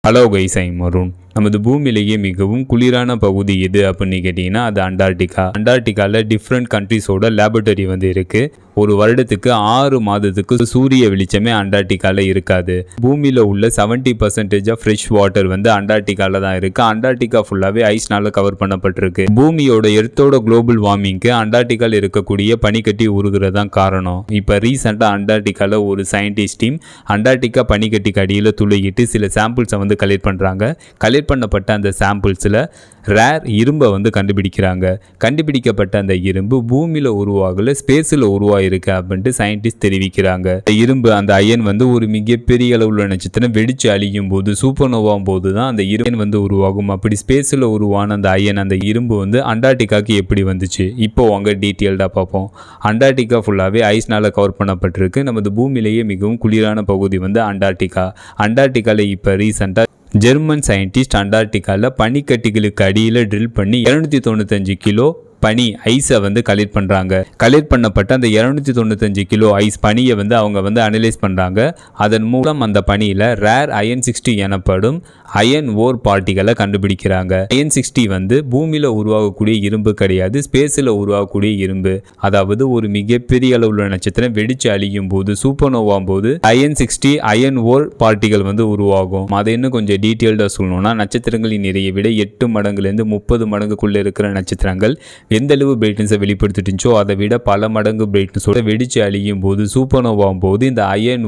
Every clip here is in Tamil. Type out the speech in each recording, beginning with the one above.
Hello guys, I am Arun. நமது பூமியிலேயே மிகவும் குளிரான பகுதி எது அப்படின்னு கேட்டிங்கன்னா அது அண்டார்டிகா. அண்டார்டிகாவில் டிஃப்ரெண்ட் கண்ட்ரிஸோட லேபரட்டரி இருக்குது. ஒரு வருடத்துக்கு 6 மாதத்துக்கு சூரிய வெளிச்சமே அண்டார்டிகாவில் இருக்காது. பூமியில் உள்ள 70% ஆஃப் ஃப்ரெஷ் வாட்டர் அண்டார்டிகாவில் தான் இருக்குது. அண்டார்டிகா ஃபுல்லாகவே ஐஸ்னால கவர் பண்ணப்பட்டிருக்கு. பூமியோட எர்த்தோட குளோபல் வார்மிங்க்கு அண்டார்டிகாவில் இருக்கக்கூடிய பனிக்கட்டி உருகிறது தான் காரணம். இப்போ ரீசெண்டாக அண்டார்டிகாவில் ஒரு சயின்டிஸ்ட் டீம் அண்டார்டிகா பனிக்கட்டிக்கு அடியில் துளையிட்டு சில சாம்பிள்ஸை கலெக்ட் பண்ணுறாங்க. கலெக்ட் பண்ணப்பட்ட அந்த சாம்பிள்ஸில் ரேர் இரும்பை கண்டுபிடிக்கிறாங்க. கண்டுபிடிக்கப்பட்ட அந்த இரும்பு பூமியில் உருவாகல, ஸ்பேஸில் உருவாயிருக்கு அப்படின்ட்டு சயின்டிஸ்ட் தெரிவிக்கிறாங்க. இரும்பு அந்த அயன் ஒரு மிகப்பெரிய அளவுள்ள நட்சத்திரம் வெடிச்சு அழியும் போது, சூப்பர்னோவாகும் போது தான் அந்த இரும்பு உருவாகும். அப்படி ஸ்பேஸில் உருவான அந்த அயன், அந்த இரும்பு அண்டார்டிகாவுக்கு எப்படி வந்துச்சு, இப்போ வாங்க டீட்டெயில்டாக பார்ப்போம். அண்டார்டிகா ஃபுல்லாகவே ஐஸ்னால கவர் பண்ணப்பட்டிருக்கு. நமது பூமியிலேயே மிகவும் குளிரான பகுதி அண்டார்டிகா. அண்டார்டிகாவில் இப்போ ரீசெண்டாக ஜெர்மன் சயின்டிஸ்ட் அண்டார்டிகாவில் பனிக்கட்டிகளுக்கு அடியில் ட்ரில் பண்ணி 295 கிலோ பனி ஐஸை கலெக்ட் பண்ணுறாங்க. கலெக்ட் பண்ணப்பட்ட அந்த 295 கிலோ ஐஸ் பனியை அவங்க அனலைஸ் பண்ணுறாங்க. அதன் மூலம் அந்த பனியில் ரேர் அயன் 60 எனப்படும் அயன் ஓர் பார்ட்டிகளை கண்டுபிடிக்கிறாங்க. அயன் 60 பூமியில் உருவாகக்கூடிய இரும்பு கிடையாது, ஸ்பேஸில் உருவாகக்கூடிய இரும்பு. அதாவது ஒரு மிகப்பெரிய அளவுள்ள நட்சத்திரம் வெடிச்சு அழியும் போது, சூப்பர்னோவாகும் போது அயன் 60 அயன் ஓர் பார்ட்டிகள் உருவாகும். அதை இன்னும் கொஞ்சம் டீட்டெயில்டாக சொல்லணும்னா, நட்சத்திரங்களின் நிறைய விட 8 மடங்குலேருந்து 30 மடங்குக்குள்ளே இருக்கிற நட்சத்திரங்கள் எந்த அளவு பிரைட்னஸை வெளிப்படுத்திட்டுச்சோ அதை விட பல மடங்கு பிரைட்னஸோட வெடிச்சு அழியும் போது, சூப்பர்னோவாகும் போது இந்த அயன்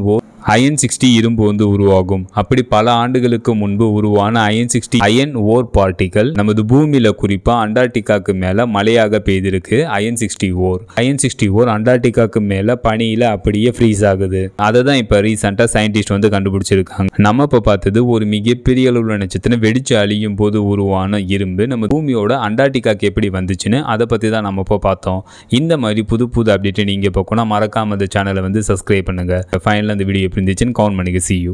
60 இரும்பு உருவாகும். அப்படி பல ஆண்டுகளுக்கு முன்பு உருவான அயன் 60 அயன் ஓர் பார்ட்டிகள் நமது பூமியில குறிப்பா அண்டார்டிகாக்கு மேல மழையாக பெய்திருக்கு. அயன் 60 ஓர் அண்டார்டிகாக்கு மேல பனியில அப்படியே ஃப்ரீஸ் ஆகுது. அதை தான் இப்ப ரீசெண்டா சயின்டிஸ்ட் கண்டுபிடிச்சிருக்காங்க. நம்ம இப்ப பார்த்தது ஒரு மிகப்பெரிய அளவுள்ள நட்சத்திரம் வெடிச்சு அழியும் போது உருவான இரும்பு நம்ம பூமியோட அண்டார்டிகாக்கு எப்படி வந்துச்சுன்னு அதை பத்தி தான் நம்ம இப்போ பார்த்தோம். இந்த மாதிரி புது அப்டேட் நீங்க பார்க்கணும், மறக்காம இந்த சேனலை சப்ஸ்கிரைப் பண்ணுங்க. ஃபைனலாக இந்த வீடியோ எப்படி இருந்துச்சுன்னு கமெண்ட் பண்ணுங்க. See you.